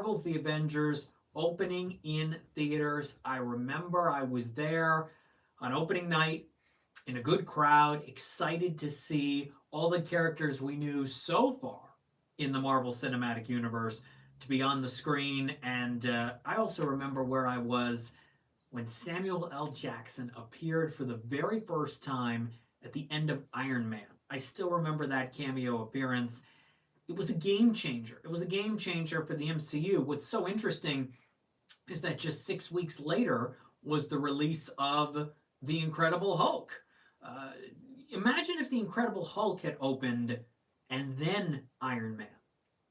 Marvel's The Avengers opening in theaters. I remember I was there on opening night in a good crowd, excited to see all the characters we knew so far in the Marvel Cinematic Universe to be on the screen. And I also remember where I was when Samuel L. Jackson appeared for the very first time at the end of Iron Man. I still remember that cameo appearance. It was a game changer. It was a game changer for the MCU. What's so interesting is that just 6 weeks later was the release of The Incredible Hulk. Uh, Imagine if The Incredible Hulk had opened and then Iron Man.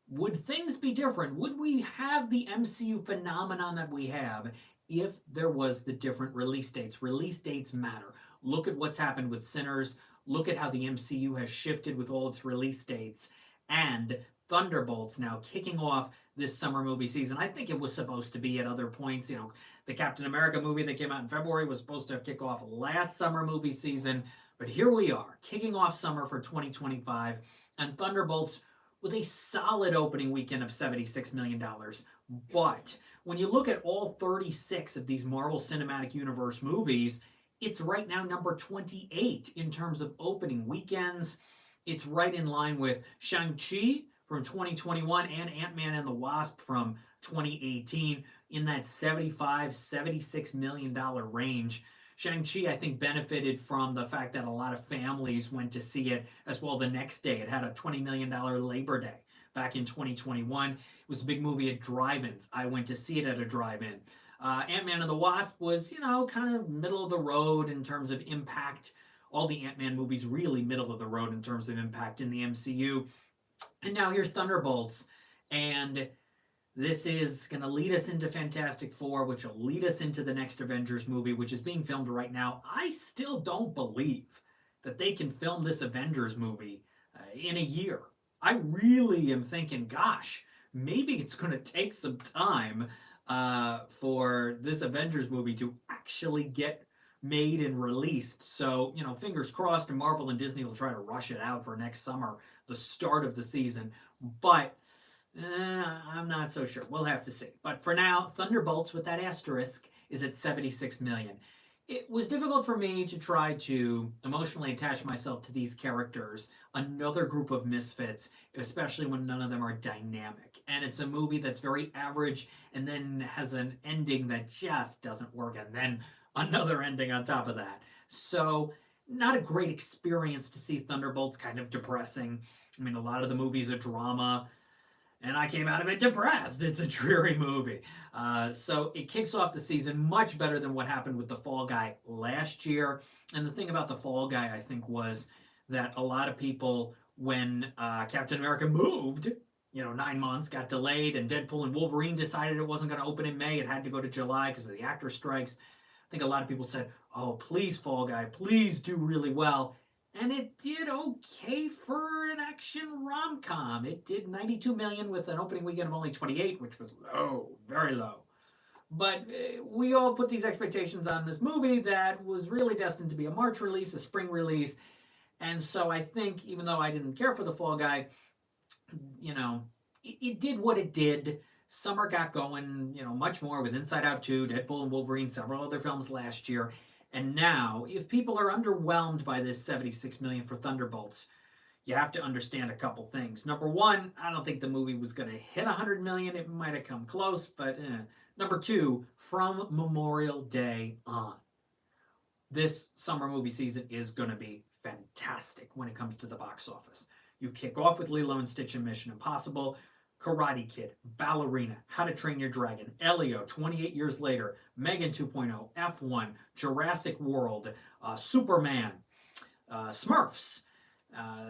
Would things be different? Would we have the MCU phenomenon that we have if there was the different release dates? Release dates matter. Look at what's happened with Sinners. Look at how the MCU has shifted with all its release dates. And Thunderbolts now kicking off this summer movie season. I think it was supposed to be at other points. The Captain America movie that came out in February was supposed to kick off last summer movie season. But here we are, kicking off summer for 2025. And Thunderbolts with a solid opening weekend of $76 million. But when you look at all 36 of these Marvel Cinematic Universe movies, it's right now number 28 in terms of opening weekends. It's right in line with Shang-Chi from 2021 and Ant-Man and the Wasp from 2018 in that $75-76 million range. Shang-Chi, I think, benefited from the fact that a lot of families went to see it as well the next day. It had a $20 million Labor Day back in 2021. It was a big movie at drive-ins. I went to see it at a drive-in. Ant-Man and the Wasp was, kind of middle of the road in terms of impact. All the Ant-Man movies really middle of the road in terms of impact in the MCU. And now here's Thunderbolts. And this is going to lead us into Fantastic Four, which will lead us into the next Avengers movie, which is being filmed right now. I still don't believe that they can film this Avengers movie in a year. I really am thinking, gosh, maybe it's going to take some time for this Avengers movie to actually get made and released. So, fingers crossed, and Marvel and Disney will try to rush it out for next summer, the start of the season. But I'm not so sure. We'll have to see. But for now, Thunderbolts with that asterisk is at $76 million. It was difficult for me to try to emotionally attach myself to these characters, another group of misfits, especially when none of them are dynamic. And it's a movie that's very average and then has an ending that just doesn't work, and then another ending on top of that. So, not a great experience to see Thunderbolts, kind of depressing. I mean, a lot of the movie's a drama, and I came out of it depressed. It's a dreary movie. So it kicks off the season much better than what happened with The Fall Guy last year. And the thing about The Fall Guy, I think, was that a lot of people, when Captain America moved, 9 months, got delayed, and Deadpool and Wolverine decided it wasn't going to open in May. It had to go to July because of the actor strikes. I think a lot of people said, oh, please, Fall Guy, please do really well. And it did okay for an action rom-com. It did $92 million with an opening weekend of only 28, which was low, very low. But we all put these expectations on this movie that was really destined to be a March release, a spring release. And so I think, even though I didn't care for The Fall Guy, it did what it did. Summer got going, much more with Inside Out 2, Deadpool and Wolverine, several other films last year. And now, if people are underwhelmed by this $76 million for Thunderbolts, you have to understand a couple things. Number one, I don't think the movie was going to hit $100 million. It might have come close, but Number two, from Memorial Day on, this summer movie season is going to be fantastic when it comes to the box office. You kick off with Lilo and Stitch and Mission Impossible, Karate Kid, Ballerina, How to Train Your Dragon, Elio, 28 years later, Megan 2.0, F1, Jurassic World, Superman, Smurfs.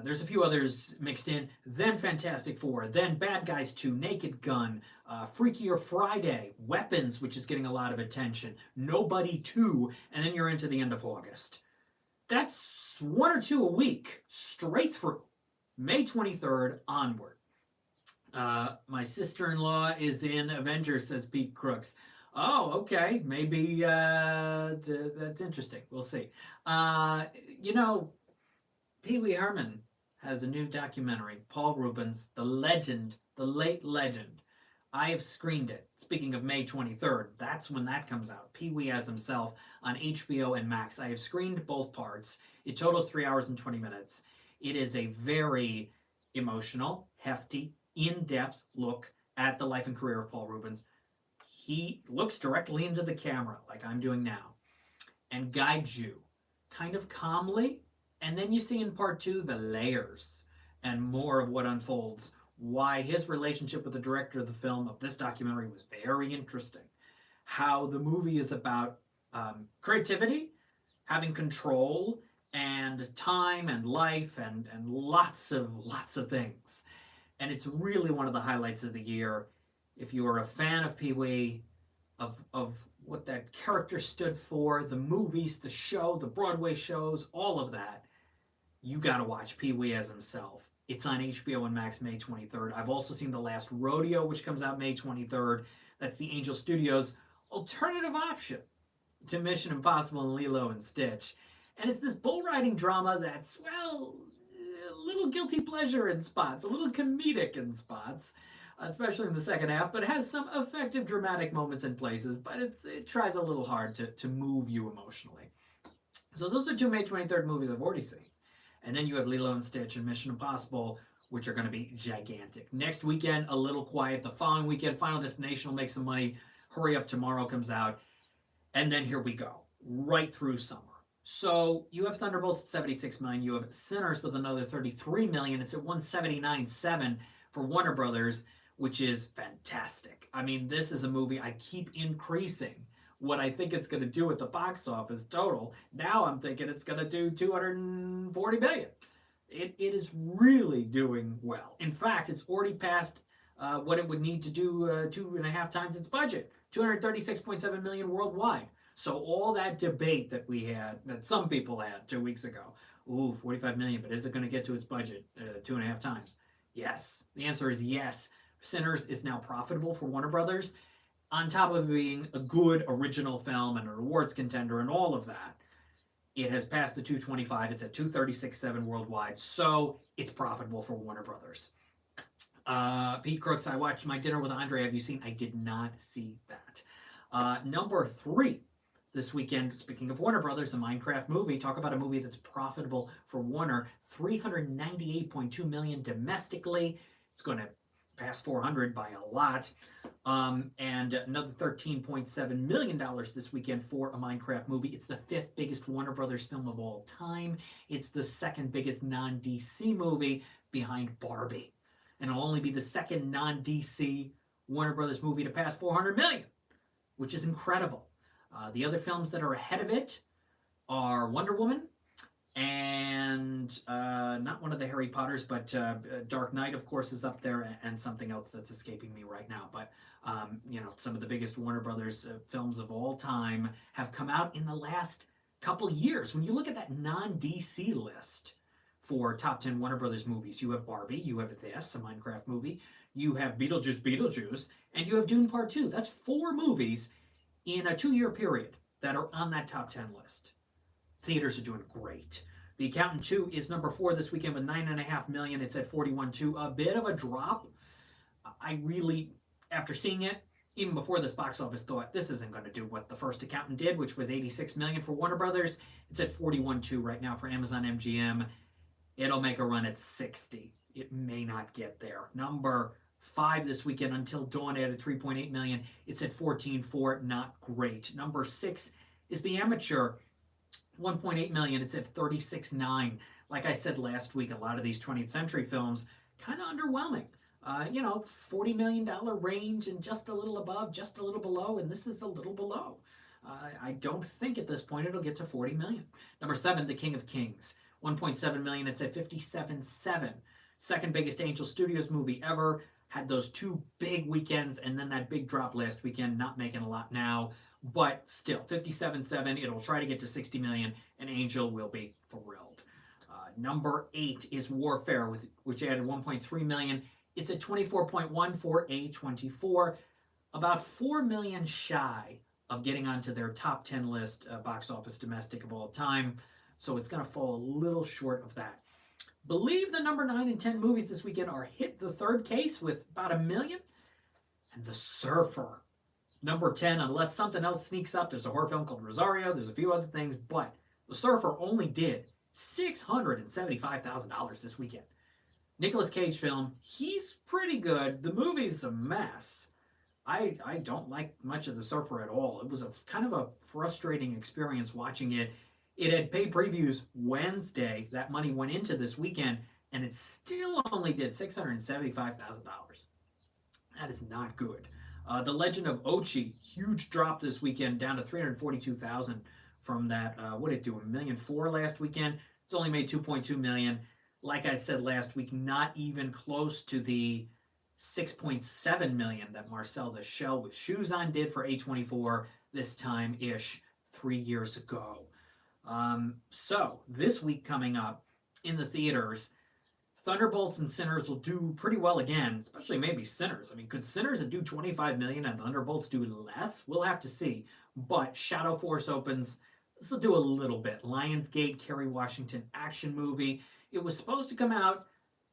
There's a few others mixed in. Then Fantastic Four. Then Bad Guys 2, Naked Gun, Freakier Friday, Weapons, which is getting a lot of attention, Nobody 2, and then you're into the end of August. That's one or two a week, straight through, May 23rd onward. My sister-in-law is in Avengers, says Pete Crooks. Oh, okay. Maybe that's interesting. We'll see. Pee Wee Herman has a new documentary. Paul Rubens, the legend, the late legend. I have screened it. Speaking of May 23rd, that's when that comes out. Pee-wee as himself on HBO and Max. I have screened both parts. It totals 3 hours and 20 minutes. It is a very emotional, hefty, in-depth look at the life and career of Paul Reubens. He looks directly into the camera, like I'm doing now, and guides you kind of calmly. And then you see in part two the layers and more of what unfolds. Why his relationship with the director of the film of this documentary was very interesting. How the movie is about creativity, having control, and time and life and lots of things. And it's really one of the highlights of the year. If you are a fan of Pee-wee, of what that character stood for, the movies, the show, the Broadway shows, all of that, you got to watch Pee-wee as himself. It's on HBO and Max May 23rd. I've also seen The Last Rodeo, which comes out May 23rd. That's the Angel Studios alternative option to Mission Impossible and Lilo and Stitch. And it's this bull riding drama that's, well, a little guilty pleasure in spots, a little comedic in spots, especially in the second half, but it has some effective dramatic moments in places, but it tries a little hard to move you emotionally. So those are two May 23rd movies I've already seen. And then you have Lilo and Stitch and Mission Impossible, which are going to be gigantic. Next weekend, a little quiet. The following weekend, Final Destination will make some money. Hurry Up Tomorrow comes out. And then here we go, right through summer. So you have Thunderbolts at 76 million. You have Sinners with another 33 million. It's at 179.7 for Warner Brothers, which is fantastic. I mean, this is a movie I keep increasing what I think it's going to do at the box office total. Now I'm thinking it's going to do 240 million. It is really doing well. In fact, it's already passed what it would need to do 2.5 times its budget, 236.7 million worldwide. So all that debate that we had, that some people had 2 weeks ago, 45 million, but is it going to get to its budget 2.5 times? Yes. The answer is yes. Sinners is now profitable for Warner Brothers. On top of being a good original film and an awards contender and all of that, it has passed the 225. It's at 236.7 worldwide, so it's profitable for Warner Brothers. Pete Crooks, I watched My Dinner with Andre. Have you seen? I did not see that. Number 3 this weekend, speaking of Warner Brothers, a Minecraft movie. Talk about a movie that's profitable for Warner. 398.2 million domestically. It's going to past 400 by a lot, and another $13.7 million this weekend for a Minecraft movie. It's the 5th biggest Warner Brothers film of all time. It's the 2nd biggest non-DC movie behind Barbie, and it'll only be the 2nd non-DC Warner Brothers movie to pass 400 million, which is incredible. The other films that are ahead of it are Wonder Woman, and not one of the Harry Potters, but Dark Knight, of course, is up there, and something else that's escaping me right now. But, some of the biggest Warner Brothers films of all time have come out in the last couple years. When you look at that non-DC list for top 10 Warner Brothers movies, you have Barbie, you have this, a Minecraft movie, you have Beetlejuice, and you have Dune Part 2. That's 4 movies in a 2-year period that are on that top 10 list. Theaters are doing great. The Accountant 2 is number 4 this weekend with 9.5 million. It's at 41.2. A bit of a drop. I really, after seeing it, even before this box office, thought this isn't going to do what the first Accountant did, which was 86 million for Warner Brothers. It's at 41.2 right now for Amazon MGM. It'll make a run at 60. It may not get there. Number 5 this weekend, Until Dawn, added 3.8 million. It's at 14.4. Not great. Number 6 is The Amateur. 1.8 million. It's at 36.9. Like I said last week, a lot of these 20th century films kind of underwhelming. $40 million range and just a little above, just a little below, and this is a little below. I don't think at this point it'll get to 40 million. Number 7, The King of Kings. 1.7 million. It's at 57.7. Second biggest Angel Studios movie ever. Had those 2 big weekends and then that big drop last weekend. Not making a lot now. But still, 57.7, it'll try to get to 60 million, and Angel will be thrilled. Number 8 is Warfare, which added 1.3 million. It's at 24.1 for A24, about 4 million shy of getting onto their top 10 list box office domestic of all time. So it's going to fall a little short of that. Believe the number 9 and 10 movies this weekend are Hit the Third Case with about 1 million. and The Surfer. Number 10, unless something else sneaks up. There's a horror film called Rosario. There's a few other things, but The Surfer only did $675,000 this weekend. Nicolas Cage film, he's pretty good. The movie's a mess. I don't like much of The Surfer at all. It was a kind of a frustrating experience watching it. It had paid previews Wednesday. That money went into this weekend, and it still only did $675,000. That is not good. The Legend of Ochi, huge drop this weekend, down to $342,000 from that. What did it do? $1.4 million last weekend. It's only made $2.2 million. Like I said last week, not even close to the $6.7 million that Marcel the Shell with Shoes On did for A24 this time-ish 3 years ago. So this week coming up in the theaters, Thunderbolts and Sinners will do pretty well again, especially maybe Sinners. I mean, could Sinners do $25 million and Thunderbolts do less? We'll have to see. But Shadow Force opens. This will do a little bit. Lionsgate, Kerry Washington action movie. It was supposed to come out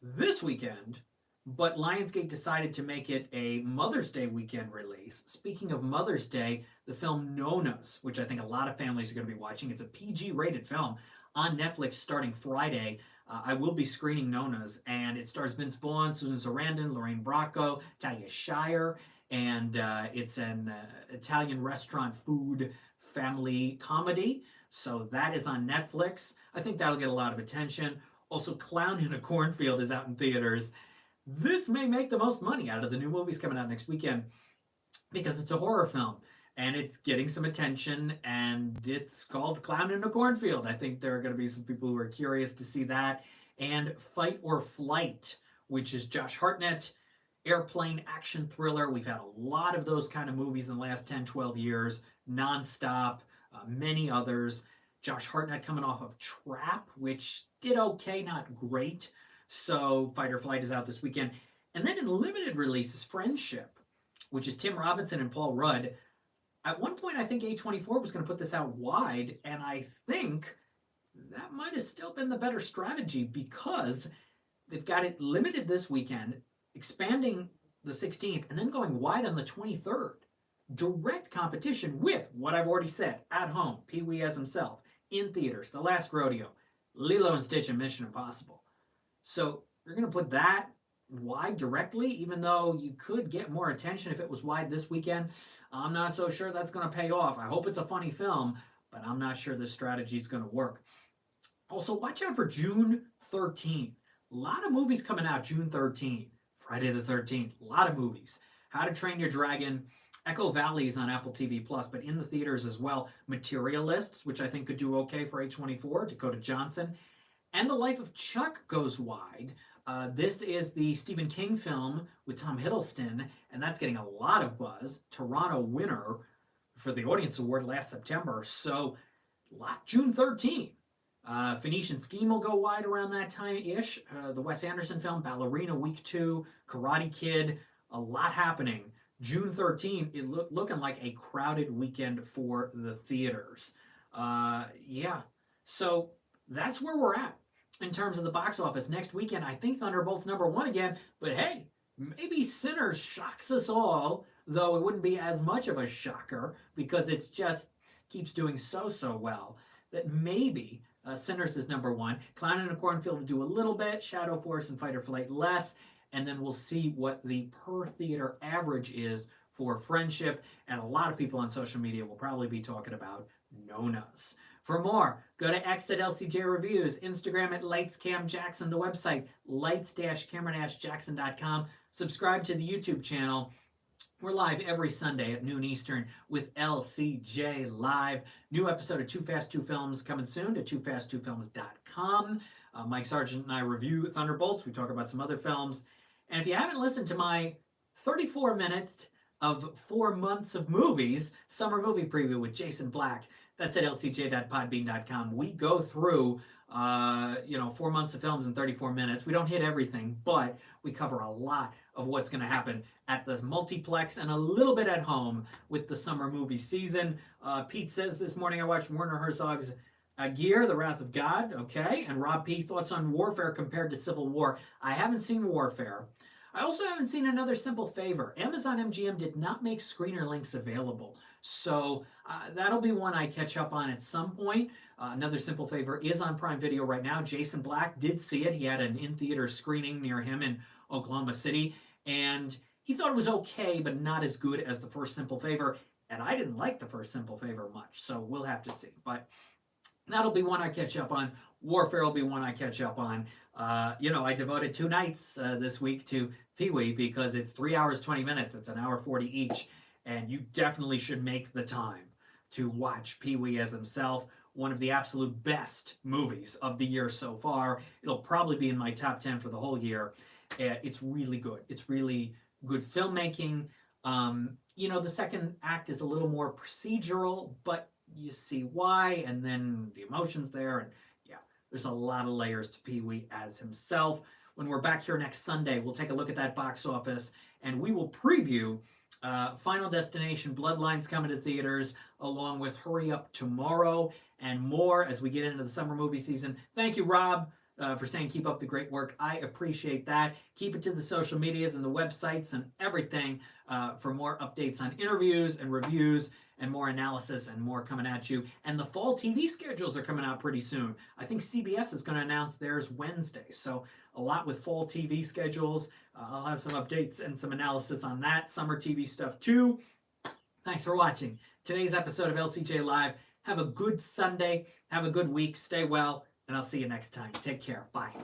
this weekend, but Lionsgate decided to make it a Mother's Day weekend release. Speaking of Mother's Day, the film Nonas, which I think a lot of families are going to be watching. It's a PG-rated film on Netflix starting Friday. I will be screening Nonas, and it stars Vince Vaughn, Susan Sarandon, Lorraine Bracco, Talia Shire, and it's an Italian restaurant food family comedy. So that is on Netflix. I think that'll get a lot of attention. Also, Clown in a Cornfield is out in theaters. This may make the most money out of the new movies coming out next weekend because it's a horror film and it's getting some attention, and it's called Clown in a Cornfield. I think there are going to be some people who are curious to see that. And Fight or Flight, which is Josh Hartnett, airplane action thriller. We've had a lot of those kind of movies in the last 10, 12 years, nonstop, many others. Josh Hartnett coming off of Trap, which did okay, not great. So Fight or Flight is out this weekend. And then in limited release is Friendship, which is Tim Robinson and Paul Rudd. At one point, I think A24 was going to put this out wide, and I think that might have still been the better strategy because they've got it limited this weekend, expanding the 16th, and then going wide on the 23rd. Direct competition with what I've already said, At Home, Pee-wee as himself, in theaters, The Last Rodeo, Lilo and Stitch, and Mission Impossible. So you're going to put that wide directly, even though you could get more attention if it was wide this weekend. I'm not so sure that's going to pay off. I hope it's a funny film, but I'm not sure this strategy is going to work. Also, watch out for June 13th. A lot of movies coming out June 13th. Friday the 13th. A lot of movies. How to Train Your Dragon. Echo Valley is on Apple TV+, but in the theaters as well. Materialists, which I think could do okay for A24. Dakota Johnson. And The Life of Chuck goes wide. This is the Stephen King film with Tom Hiddleston, and that's getting a lot of buzz. Toronto winner for the Audience Award last September. So, June 13th. Phoenician Scheme will go wide around that time-ish. The Wes Anderson film, Ballerina Week 2, Karate Kid, a lot happening. June 13th, it looking like a crowded weekend for the theaters. Yeah, so that's where we're at in terms of the box office. Next weekend, I think Thunderbolt's #1 again, but hey, maybe Sinners shocks us all, though it wouldn't be as much of a shocker because it's just keeps doing so well that maybe Sinners is #1. Clown in a Cornfield will do a little bit, Shadow Force and Fight or Flight less, and then we'll see what the per theater average is for Friendship, and a lot of people on social media will probably be talking about Nonas. For more, go to X at LCJ Reviews, Instagram at LightsCamJackson, the website lights-camera-jackson.com. Subscribe to the YouTube channel. We're live every Sunday at noon Eastern with LCJ Live. New episode of Too Fast, Two Films coming soon to toofast2films.com. Mike Sargent and I review Thunderbolts. We talk about some other films. And if you haven't listened to my 34 minutes of 4 months of movies, summer movie preview with Jason Black, that's at lcj.podbean.com. We go through 4 months of films in 34 minutes. We don't hit everything, but we cover a lot of what's going to happen at the multiplex and a little bit at home with the summer movie season. Pete says this morning I watched Werner Herzog's Aguirre, The Wrath of God, okay? And Rob P, thoughts on Warfare compared to Civil War. I haven't seen Warfare. I also haven't seen Another Simple Favor. Amazon MGM did not make screener links available, so that'll be one I catch up on at some point. Another Simple Favor is on Prime Video right now. Jason Black did see it. He had an in-theater screening near him in Oklahoma City, and he thought it was okay, but not as good as the first Simple Favor. And I didn't like the first Simple Favor much, so we'll have to see. But that'll be one I catch up on. Warfare will be one I catch up on. I devoted 2 nights this week to Pee-wee because it's 3 hours, 20 minutes. It's an hour 40 each. And you definitely should make the time to watch Pee-wee as himself. One of the absolute best movies of the year so far. It'll probably be in my top 10 for the whole year. It's really good. It's really good filmmaking. The second act is a little more procedural, but you see why, and then the emotions there, and yeah, there's a lot of layers to Pee-wee as himself. When we're back here next Sunday, we'll take a look at that box office, and we will preview Final Destination Bloodlines coming to theaters, along with Hurry Up Tomorrow, and more as we get into the summer movie season. Thank you, Rob, for saying keep up the great work. I appreciate that. Keep it to the social medias and the websites and everything for more updates on interviews and reviews and more analysis and more coming at you. And the fall TV schedules are coming out pretty soon. I think CBS is going to announce theirs Wednesday. So a lot with fall TV schedules. I'll have some updates and some analysis on that. Summer TV stuff too. Thanks for watching today's episode of LCJ Live. Have a good Sunday. Have a good week. Stay well. And I'll see you next time. Take care. Bye.